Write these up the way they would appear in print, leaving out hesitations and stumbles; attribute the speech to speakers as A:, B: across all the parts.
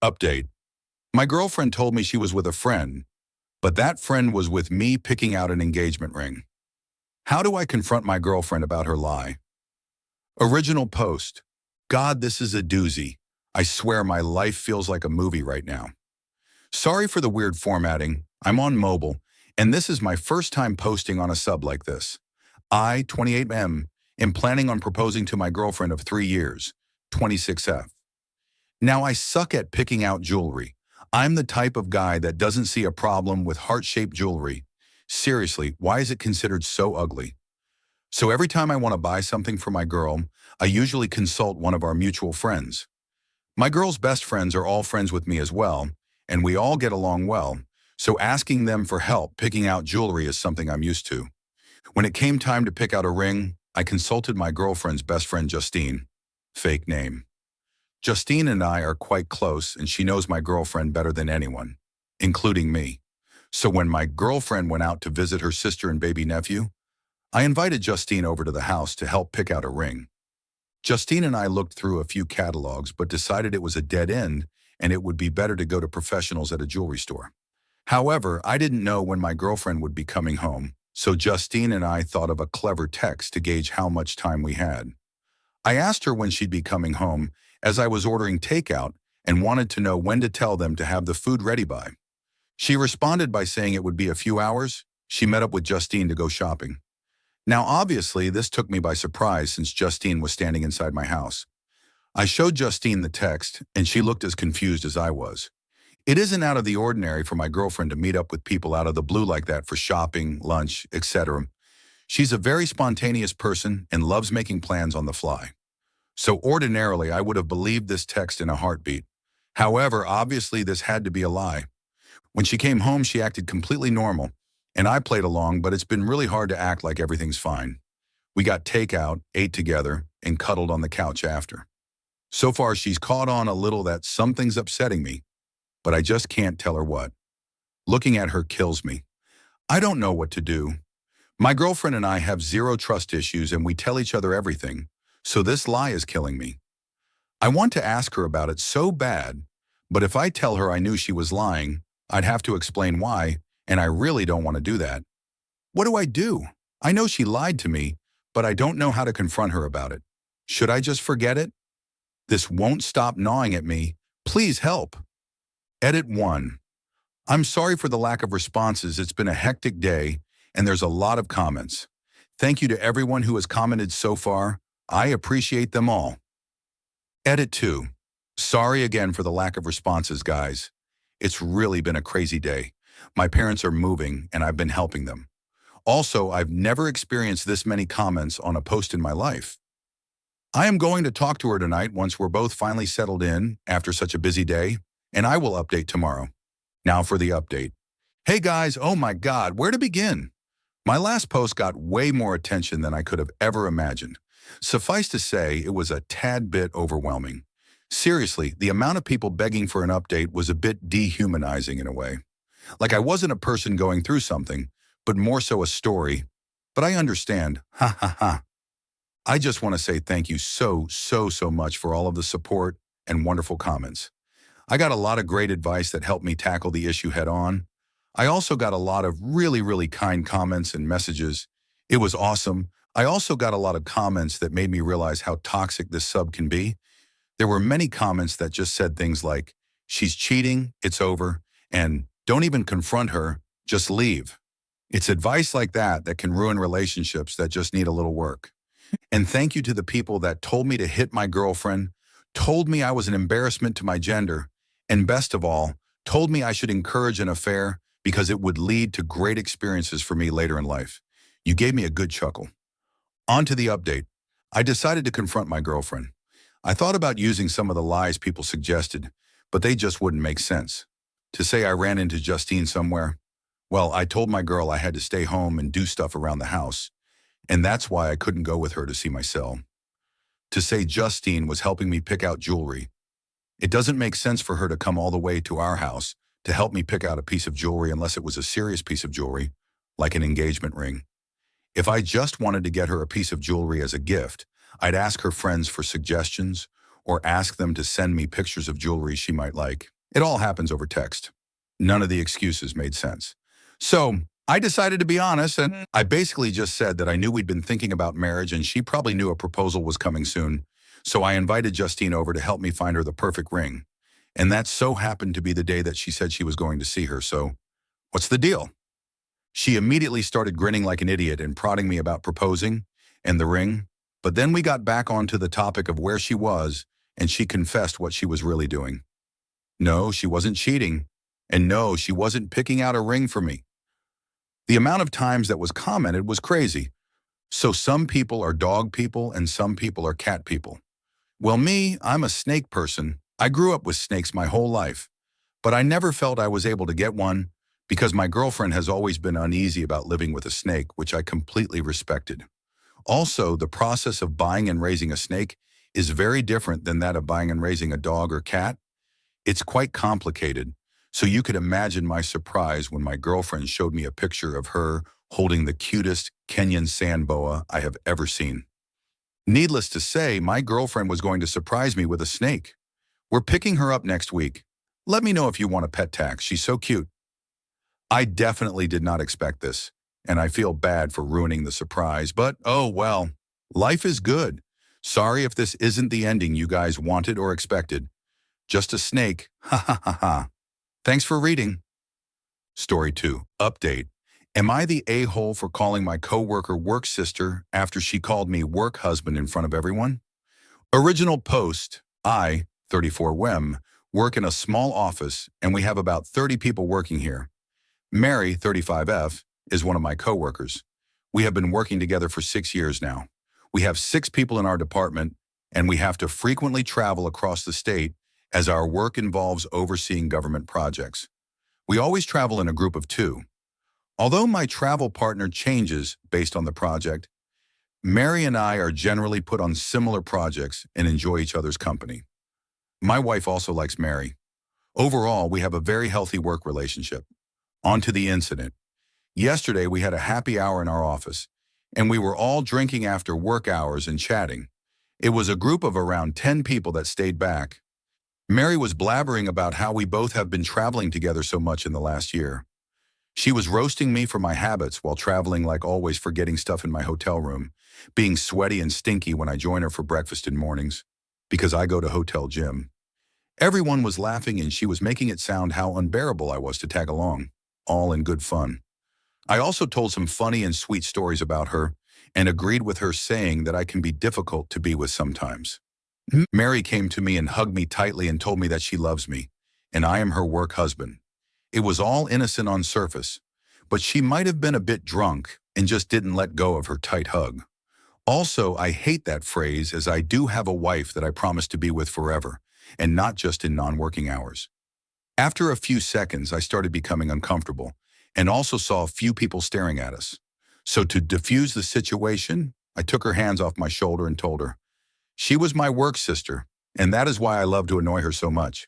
A: Update. My girlfriend told me she was with a friend, but that friend was with me picking out an engagement ring. How do I confront my girlfriend about her lie? Original post. God, this is a doozy. I swear my life feels like a movie right now. Sorry for the weird formatting. I'm on mobile, and this is my first time posting on a sub like this. I, 28M, am planning on proposing to my girlfriend of 3 years, 26F. Now, I suck at picking out jewelry. I'm the type of guy that doesn't see a problem with heart-shaped jewelry. Seriously, why is it considered so ugly? So every time I want to buy something for my girl, I usually consult one of our mutual friends. My girl's best friends are all friends with me as well, and we all get along well, so asking them for help picking out jewelry is something I'm used to. When it came time to pick out a ring, I consulted my girlfriend's best friend Justine. Fake name. Justine and I are quite close, and she knows my girlfriend better than anyone, including me. So when my girlfriend went out to visit her sister and baby nephew, I invited Justine over to the house to help pick out a ring. Justine and I looked through a few catalogs but decided it was a dead end and it would be better to go to professionals at a jewelry store. However, I didn't know when my girlfriend would be coming home, so Justine and I thought of a clever text to gauge how much time we had. I asked her when she'd be coming home, as I was ordering takeout and wanted to know when to tell them to have the food ready by. She responded by saying it would be a few hours. She met up with Justine to go shopping. Now, obviously, this took me by surprise since Justine was standing inside my house. I showed Justine the text, and she looked as confused as I was. It isn't out of the ordinary for my girlfriend to meet up with people out of the blue like that for shopping, lunch, etc. She's a very spontaneous person and loves making plans on the fly. So ordinarily, I would have believed this text in a heartbeat. However, obviously, this had to be a lie. When she came home, she acted completely normal, and I played along, but it's been really hard to act like everything's fine. We got takeout, ate together, and cuddled on the couch after. So far, she's caught on a little that something's upsetting me, but I just can't tell her what. Looking at her kills me. I don't know what to do. My girlfriend and I have zero trust issues, and we tell each other everything, so this lie is killing me. I want to ask her about it so bad, but if I tell her I knew she was lying, I'd have to explain why, and I really don't want to do that. What do I do? I know she lied to me, but I don't know how to confront her about it. Should I just forget it? This won't stop gnawing at me. Please help. Edit 1. I'm sorry for the lack of responses. It's been a hectic day, and there's a lot of comments. Thank you to everyone who has commented so far. I appreciate them all. Edit 2. Sorry again for the lack of responses, guys. It's really been a crazy day. My parents are moving, and I've been helping them. Also, I've never experienced this many comments on a post in my life. I am going to talk to her tonight once we're both finally settled in after such a busy day, and I will update tomorrow. Now for the update. Hey guys, oh my God, where to begin? My last post got way more attention than I could have ever imagined. Suffice to say, it was a tad bit overwhelming. Seriously, the amount of people begging for an update was a bit dehumanizing in a way. Like I wasn't a person going through something, but more so a story. But I understand. Ha ha ha. I just want to say thank you so much for all of the support and wonderful comments. I got a lot of great advice that helped me tackle the issue head on. I also got a lot of really kind comments and messages. It was awesome. I also got a lot of comments that made me realize how toxic this sub can be. There were many comments that just said things like, she's cheating, it's over, and don't even confront her, just leave. It's advice like that that can ruin relationships that just need a little work. And thank you to the people that told me to hit my girlfriend, told me I was an embarrassment to my gender, and best of all, told me I should encourage an affair because it would lead to great experiences for me later in life. You gave me a good chuckle. On to the update. I decided to confront my girlfriend. I thought about using some of the lies people suggested, but they just wouldn't make sense. To say I ran into Justine somewhere, well, I told my girl I had to stay home and do stuff around the house, and that's why I couldn't go with her to see my cell. To say Justine was helping me pick out jewelry. It doesn't make sense for her to come all the way to our house to help me pick out a piece of jewelry unless it was a serious piece of jewelry, like an engagement ring. If I just wanted to get her a piece of jewelry as a gift, I'd ask her friends for suggestions or ask them to send me pictures of jewelry she might like. It all happens over text. None of the excuses made sense. So I decided to be honest, and I basically just said that I knew we'd been thinking about marriage and she probably knew a proposal was coming soon. So I invited Justine over to help me find her the perfect ring. And that so happened to be the day that she said she was going to see her. So what's the deal? She immediately started grinning like an idiot and prodding me about proposing and the ring. But then we got back onto the topic of where she was, and she confessed what she was really doing. No, she wasn't cheating. And no, she wasn't picking out a ring for me. The amount of times that was commented was crazy. So some people are dog people and some people are cat people. Well, me, I'm a snake person. I grew up with snakes my whole life. But I never felt I was able to get one because my girlfriend has always been uneasy about living with a snake, which I completely respected. Also, the process of buying and raising a snake is very different than that of buying and raising a dog or cat. It's quite complicated, so you could imagine my surprise when my girlfriend showed me a picture of her holding the cutest Kenyan sand boa I have ever seen. Needless to say, my girlfriend was going to surprise me with a snake. We're picking her up next week. Let me know if you want a pet tax. She's so cute. I definitely did not expect this, and I feel bad for ruining the surprise, but oh well, life is good. Sorry if this isn't the ending you guys wanted or expected. Just a snake, ha ha ha ha. Thanks for reading. Story 2, update. Am I the a-hole for calling my coworker work sister after she called me work husband in front of everyone? Original post, I, 34 WEM, work in a small office and we have about 30 people working here. Mary, 35F, is one of my coworkers. We have been working together for 6 years now. We have 6 people in our department, and we have to frequently travel across the state as our work involves overseeing government projects. We always travel in a group of 2. Although my travel partner changes based on the project, Mary and I are generally put on similar projects and enjoy each other's company. My wife also likes Mary. Overall, we have a very healthy work relationship. On to the incident. Yesterday, we had a happy hour in our office, and we were all drinking after work hours and chatting. It was a group of around 10 people that stayed back. Mary was blabbering about how we both have been traveling together so much in the last year. She was roasting me for my habits while traveling, like always forgetting stuff in my hotel room, being sweaty and stinky when I join her for breakfast in mornings, because I go to hotel gym. Everyone was laughing and she was making it sound how unbearable I was to tag along, all in good fun. I also told some funny and sweet stories about her and agreed with her saying that I can be difficult to be with sometimes. Mary came to me and hugged me tightly and told me that she loves me, and I am her work husband. It was all innocent on surface, but she might have been a bit drunk and just didn't let go of her tight hug. Also, I hate that phrase, as I do have a wife that I promise to be with forever, and not just in non-working hours. After a few seconds, I started becoming uncomfortable and also saw a few people staring at us. So to diffuse the situation, I took her hands off my shoulder and told her, she was my work sister, and that is why I love to annoy her so much.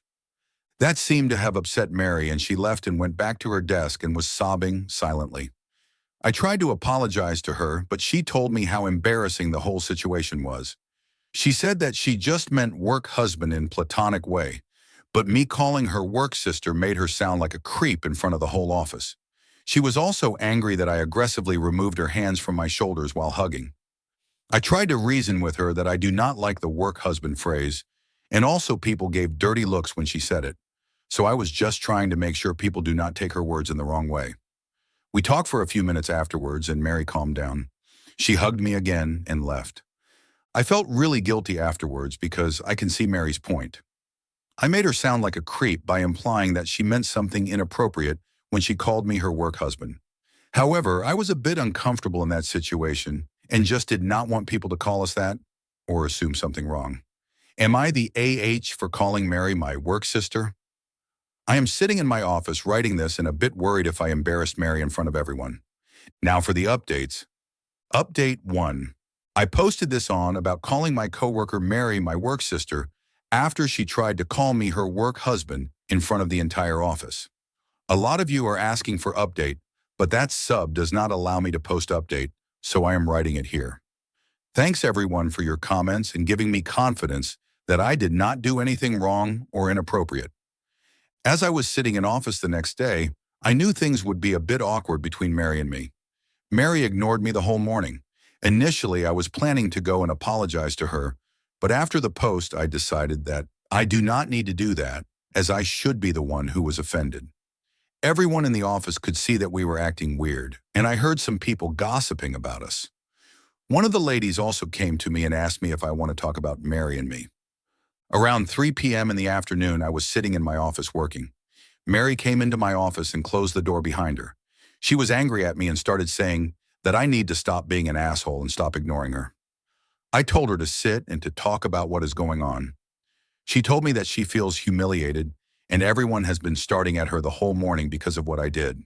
A: That seemed to have upset Mary, and she left and went back to her desk and was sobbing silently. I tried to apologize to her, but she told me how embarrassing the whole situation was. She said that she just meant work husband in platonic way, but me calling her work sister made her sound like a creep in front of the whole office. She was also angry that I aggressively removed her hands from my shoulders while hugging. I tried to reason with her that I do not like the work husband phrase, and also people gave dirty looks when she said it. So I was just trying to make sure people do not take her words in the wrong way. We talked for a few minutes afterwards and Mary calmed down. She hugged me again and left. I felt really guilty afterwards because I can see Mary's point. I made her sound like a creep by implying that she meant something inappropriate when she called me her work husband. However, I was a bit uncomfortable in that situation and just did not want people to call us that or assume something wrong. Am I the AH for calling Mary my work sister? I am sitting in my office writing this and a bit worried if I embarrassed Mary in front of everyone. Now for the updates. Update 1. I posted this on about calling my coworker Mary my work sister after she tried to call me her work husband in front of the entire office. A lot of you are asking for update, but that sub does not allow me to post update, so I am writing it here. Thanks everyone for your comments and giving me confidence that I did not do anything wrong or inappropriate. As I was sitting in office the next day, I knew things would be a bit awkward between Mary and me. Mary ignored me the whole morning. Initially, I was planning to go and apologize to her, but after the post, I decided that I do not need to do that, as I should be the one who was offended. Everyone in the office could see that we were acting weird, and I heard some people gossiping about us. One of the ladies also came to me and asked me if I want to talk about Mary and me. Around 3 p.m. in the afternoon, I was sitting in my office working. Mary came into my office and closed the door behind her. She was angry at me and started saying that I need to stop being an asshole and stop ignoring her. I told her to sit and to talk about what is going on. She told me that she feels humiliated and everyone has been starting at her the whole morning because of what I did.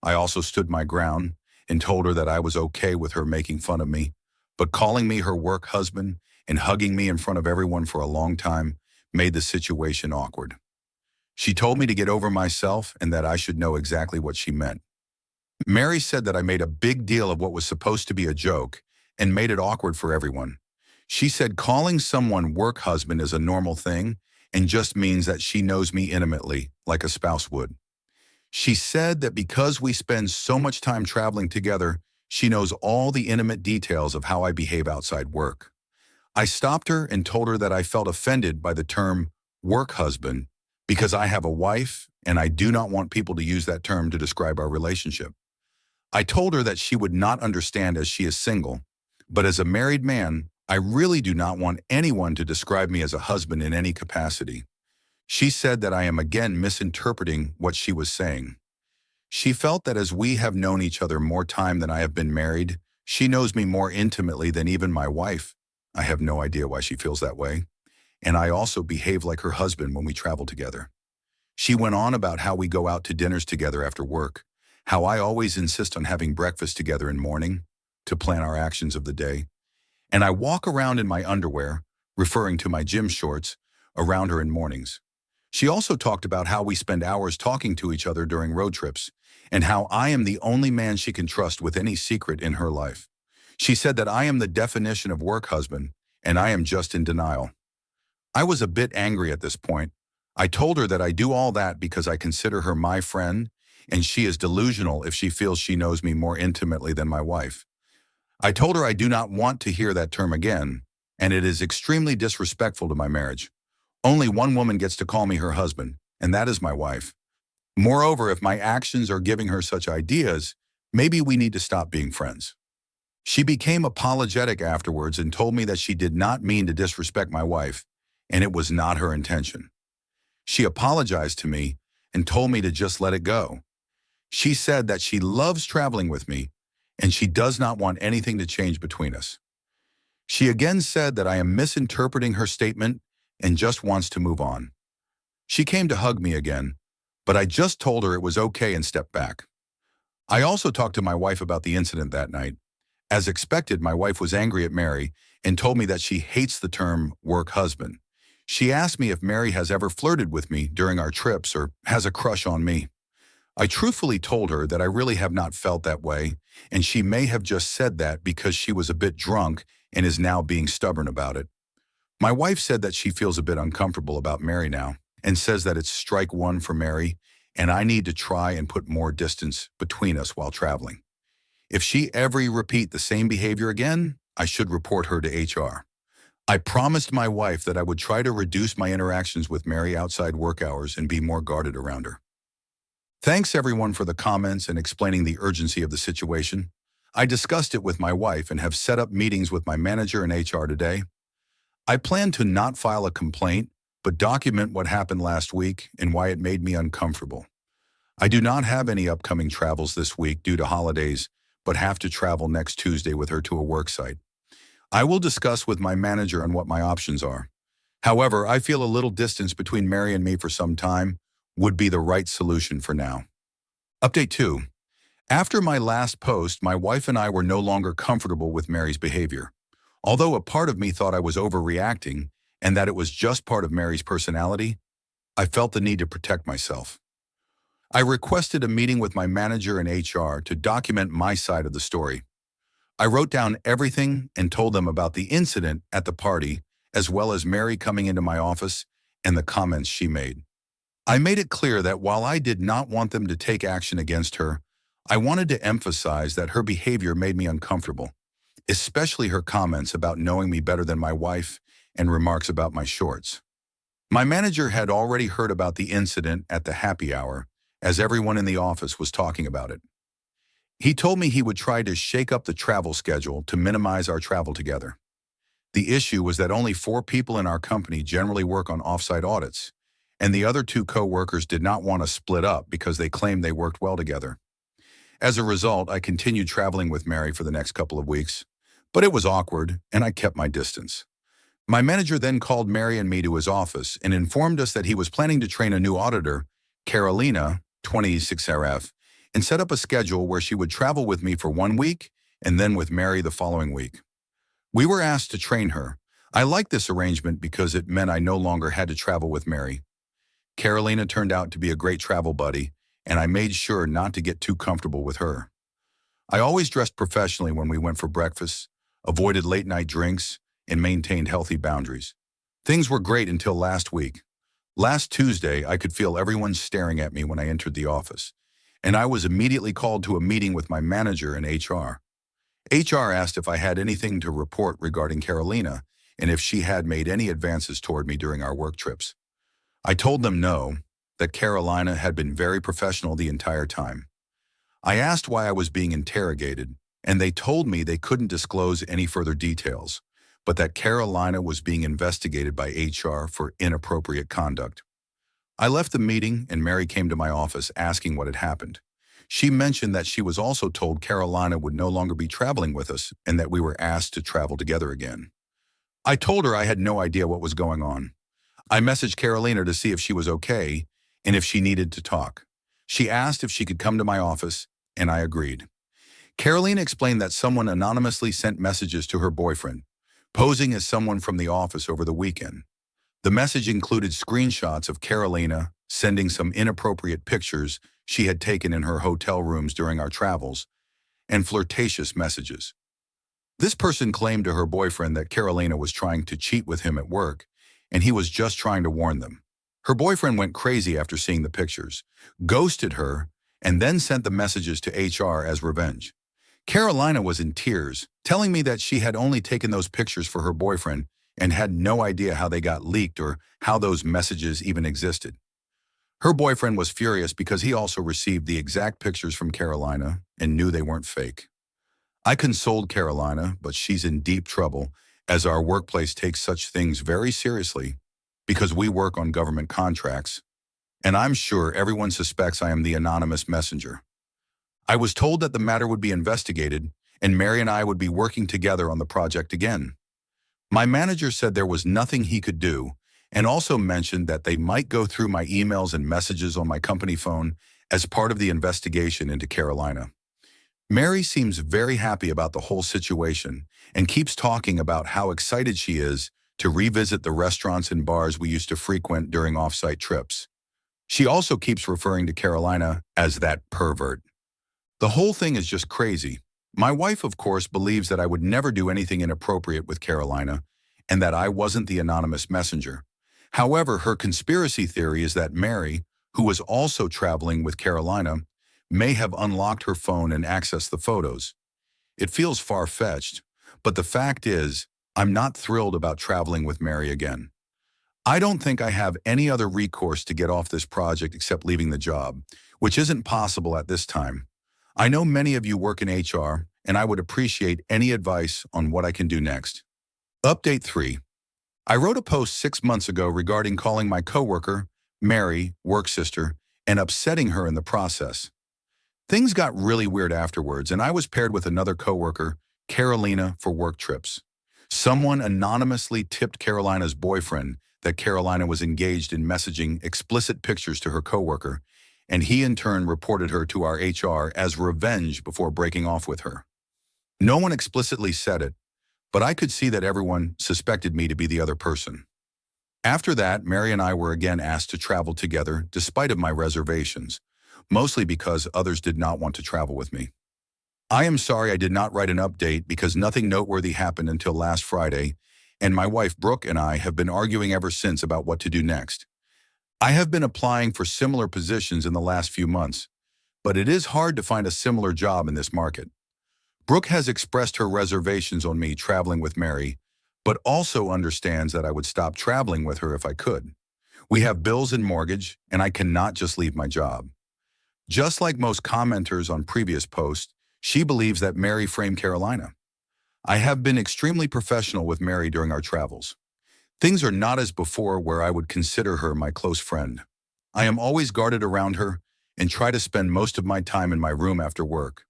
A: I also stood my ground and told her that I was okay with her making fun of me, but calling me her work husband and hugging me in front of everyone for a long time made the situation awkward. She told me to get over myself and that I should know exactly what she meant. Mary said that I made a big deal of what was supposed to be a joke and made it awkward for everyone. She said calling someone work husband is a normal thing and just means that she knows me intimately, like a spouse would. She said that because we spend so much time traveling together, she knows all the intimate details of how I behave outside work. I stopped her and told her that I felt offended by the term work husband because I have a wife and I do not want people to use that term to describe our relationship. I told her that she would not understand as she is single, but as a married man, I really do not want anyone to describe me as a husband in any capacity. She said that I am again misinterpreting what she was saying. She felt that as we have known each other more time than I have been married, she knows me more intimately than even my wife. I have no idea why she feels that way. And I also behave like her husband when we travel together. She went on about how we go out to dinners together after work, how I always insist on having breakfast together in the morning to plan our actions of the day, and I walk around in my underwear, referring to my gym shorts, around her in mornings. She also talked about how we spend hours talking to each other during road trips, and how I am the only man she can trust with any secret in her life. She said that I am the definition of work husband, and I am just in denial. I was a bit angry at this point. I told her that I do all that because I consider her my friend, and she is delusional if she feels she knows me more intimately than my wife. I told her I do not want to hear that term again, and it is extremely disrespectful to my marriage. Only one woman gets to call me her husband, and that is my wife. Moreover, if my actions are giving her such ideas, maybe we need to stop being friends. She became apologetic afterwards and told me that she did not mean to disrespect my wife, and it was not her intention. She apologized to me and told me to just let it go. She said that she loves traveling with me, and she does not want anything to change between us. She again said that I am misinterpreting her statement and just wants to move on. She came to hug me again, but I just told her it was okay and stepped back. I also talked to my wife about the incident that night. As expected, my wife was angry at Mary and told me that she hates the term work husband. She asked me if Mary has ever flirted with me during our trips or has a crush on me. I truthfully told her that I really have not felt that way, and she may have just said that because she was a bit drunk and is now being stubborn about it. My wife said that she feels a bit uncomfortable about Mary now and says that it's strike one for Mary, and I need to try and put more distance between us while traveling. If she ever repeat the same behavior again, I should report her to HR. I promised my wife that I would try to reduce my interactions with Mary outside work hours and be more guarded around her. Thanks everyone for the comments and explaining the urgency of the situation. I discussed it with my wife and have set up meetings with my manager and HR today. I plan to not file a complaint, but document what happened last week and why it made me uncomfortable. I do not have any upcoming travels this week due to holidays, but have to travel next Tuesday with her to a work site. I will discuss with my manager on what my options are. However, I feel a little distance between Mary and me for some time would be the right solution for now. Update 2. After my last post, my wife and I were no longer comfortable with Mary's behavior. Although a part of me thought I was overreacting and that it was just part of Mary's personality, I felt the need to protect myself. I requested a meeting with my manager and HR to document my side of the story. I wrote down everything and told them about the incident at the party, as well as Mary coming into my office and the comments she made. I made it clear that while I did not want them to take action against her, I wanted to emphasize that her behavior made me uncomfortable, especially her comments about knowing me better than my wife and remarks about my shorts. My manager had already heard about the incident at the happy hour, as everyone in the office was talking about it. He told me he would try to shake up the travel schedule to minimize our travel together. The issue was that only 4 people in our company generally work on off-site audits, and the other 2 co-workers did not want to split up because they claimed they worked well together. As a result, I continued traveling with Mary for the next couple of weeks, but it was awkward, and I kept my distance. My manager then called Mary and me to his office and informed us that he was planning to train a new auditor, Carolina, 26RF, and set up a schedule where she would travel with me for 1 week and then with Mary the following week. We were asked to train her. I liked this arrangement because it meant I no longer had to travel with Mary. Carolina turned out to be a great travel buddy, and I made sure not to get too comfortable with her. I always dressed professionally when we went for breakfast, avoided late-night drinks, and maintained healthy boundaries. Things were great until last week. Last Tuesday, I could feel everyone staring at me when I entered the office, and I was immediately called to a meeting with my manager and HR. HR asked if I had anything to report regarding Carolina and if she had made any advances toward me during our work trips. I told them no, that Carolina had been very professional the entire time. I asked why I was being interrogated, and they told me they couldn't disclose any further details, but that Carolina was being investigated by HR for inappropriate conduct. I left the meeting and Mary came to my office asking what had happened. She mentioned that she was also told Carolina would no longer be traveling with us and that we were asked to travel together again. I told her I had no idea what was going on. I messaged Carolina to see if she was okay and if she needed to talk. She asked if she could come to my office, and I agreed. Carolina explained that someone anonymously sent messages to her boyfriend, posing as someone from the office over the weekend. The message included screenshots of Carolina sending some inappropriate pictures she had taken in her hotel rooms during our travels, and flirtatious messages. This person claimed to her boyfriend that Carolina was trying to cheat with him at work, and he was just trying to warn them. Her boyfriend went crazy after seeing the pictures, ghosted her, and then sent the messages to HR as revenge. Carolina was in tears, telling me that she had only taken those pictures for her boyfriend and had no idea how they got leaked or how those messages even existed. Her boyfriend was furious because he also received the exact pictures from Carolina and knew they weren't fake. I consoled Carolina, but she's in deep trouble as our workplace takes such things very seriously because we work on government contracts, and I'm sure everyone suspects I am the anonymous messenger. I was told that the matter would be investigated and Mary and I would be working together on the project again. My manager said there was nothing he could do and also mentioned that they might go through my emails and messages on my company phone as part of the investigation into Carolina. Mary seems very happy about the whole situation and keeps talking about how excited she is to revisit the restaurants and bars we used to frequent during off-site trips. She also keeps referring to Carolina as that pervert. The whole thing is just crazy. My wife, of course, believes that I would never do anything inappropriate with Carolina and that I wasn't the anonymous messenger. However, her conspiracy theory is that Mary, who was also traveling with Carolina, may have unlocked her phone and accessed the photos. It feels far-fetched, but the fact is, I'm not thrilled about traveling with Mary again. I don't think I have any other recourse to get off this project except leaving the job, which isn't possible at this time. I know many of you work in HR, and I would appreciate any advice on what I can do next. Update 3. I wrote a post 6 months ago regarding calling my coworker, Mary, work sister, and upsetting her in the process. Things got really weird afterwards, and I was paired with another coworker, Carolina, for work trips. Someone anonymously tipped Carolina's boyfriend that Carolina was engaged in messaging explicit pictures to her coworker, and he in turn reported her to our HR as revenge before breaking off with her. No one explicitly said it, but I could see that everyone suspected me to be the other person. After that, Mary and I were again asked to travel together despite of my reservations, mostly because others did not want to travel with me. I am sorry I did not write an update because nothing noteworthy happened until last Friday, and my wife Brooke and I have been arguing ever since about what to do next. I have been applying for similar positions in the last few months, but it is hard to find a similar job in this market. Brooke has expressed her reservations on me traveling with Mary, but also understands that I would stop traveling with her if I could. We have bills and mortgage, and I cannot just leave my job. Just like most commenters on previous posts, she believes that Mary framed Carolina. I have been extremely professional with Mary during our travels. Things are not as before where I would consider her my close friend. I am always guarded around her and try to spend most of my time in my room after work.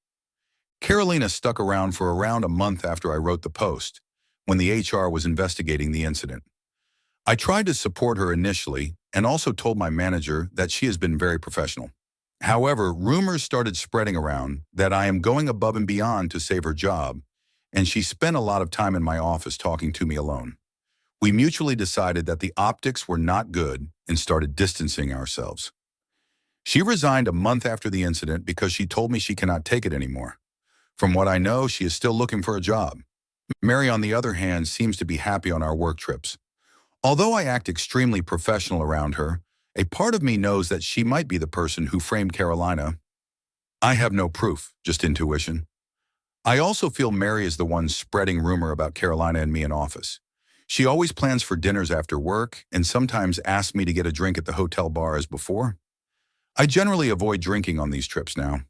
A: Carolina stuck around for around a month after I wrote the post, when the HR was investigating the incident. I tried to support her initially and also told my manager that she has been very professional. However, rumors started spreading around that I am going above and beyond to save her job, and she spent a lot of time in my office talking to me alone. We mutually decided that the optics were not good and started distancing ourselves. She resigned a month after the incident because she told me she cannot take it anymore. From what I know, she is still looking for a job. Mary, on the other hand, seems to be happy on our work trips. Although I act extremely professional around her, a part of me knows that she might be the person who framed Carolina. I have no proof, just intuition. I also feel Mary is the one spreading rumor about Carolina and me in office. She always plans for dinners after work and sometimes asks me to get a drink at the hotel bar as before. I generally avoid drinking on these trips now.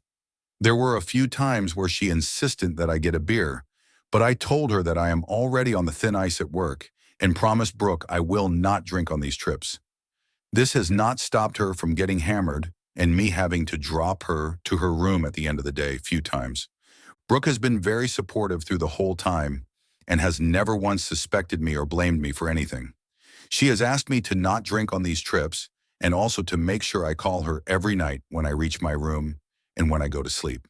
A: There were a few times where she insisted that I get a beer, but I told her that I am already on the thin ice at work and promised Brooke I will not drink on these trips. This has not stopped her from getting hammered and me having to drop her to her room at the end of the day a few times. Brooke has been very supportive through the whole time and has never once suspected me or blamed me for anything. She has asked me to not drink on these trips and also to make sure I call her every night when I reach my room and when I go to sleep.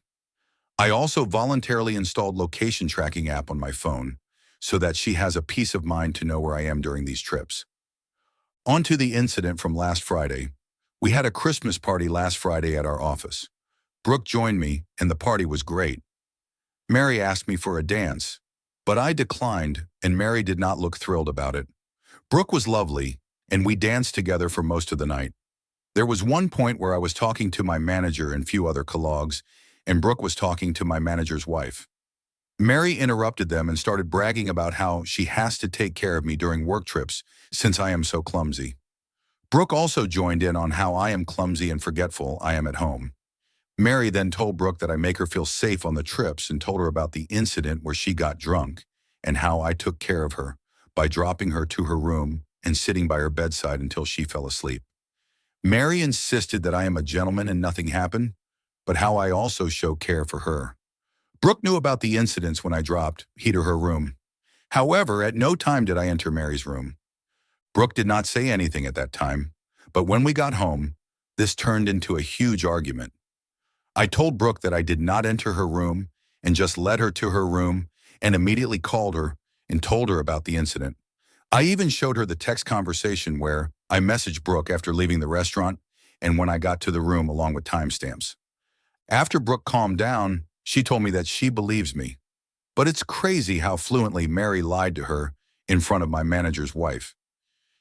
A: I also voluntarily installed location tracking app on my phone so that she has a peace of mind to know where I am during these trips. On to the incident from last Friday. We had a Christmas party last Friday at our office. Brooke joined me and the party was great. Mary asked me for a dance, but I declined and Mary did not look thrilled about it. Brooke was lovely and we danced together for most of the night. There was one point where I was talking to my manager and few other colleagues, and Brooke was talking to my manager's wife. Mary interrupted them and started bragging about how she has to take care of me during work trips since I am so clumsy. Brooke also joined in on how I am clumsy and forgetful I am at home. Mary then told Brooke that I make her feel safe on the trips and told her about the incident where she got drunk and how I took care of her by dropping her to her room and sitting by her bedside until she fell asleep. Mary insisted that I am a gentleman and nothing happened, but how I also show care for her. Brooke knew about the incidents when I dropped he to her room. However, at no time did I enter Mary's room. Brooke did not say anything at that time, but when we got home, this turned into a huge argument. I told Brooke that I did not enter her room and just led her to her room and immediately called her and told her about the incident. I even showed her the text conversation where I messaged Brooke after leaving the restaurant and when I got to the room along with timestamps. After Brooke calmed down, she told me that she believes me. But it's crazy how fluently Mary lied to her in front of my manager's wife.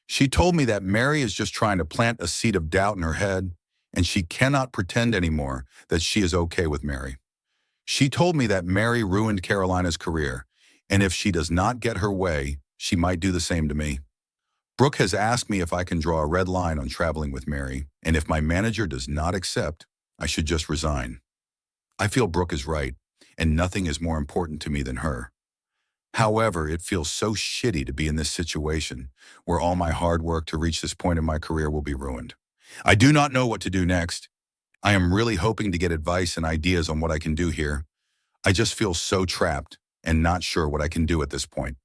A: She told me that Mary is just trying to plant a seed of doubt in her head and she cannot pretend anymore that she is okay with Mary. She told me that Mary ruined Carolina's career, and if she does not get her way, she might do the same to me. Brooke has asked me if I can draw a red line on traveling with Mary, and if my manager does not accept, I should just resign. I feel Brooke is right, and nothing is more important to me than her. However, it feels so shitty to be in this situation where all my hard work to reach this point in my career will be ruined. I do not know what to do next. I am really hoping to get advice and ideas on what I can do here. I just feel so trapped and not sure what I can do at this point.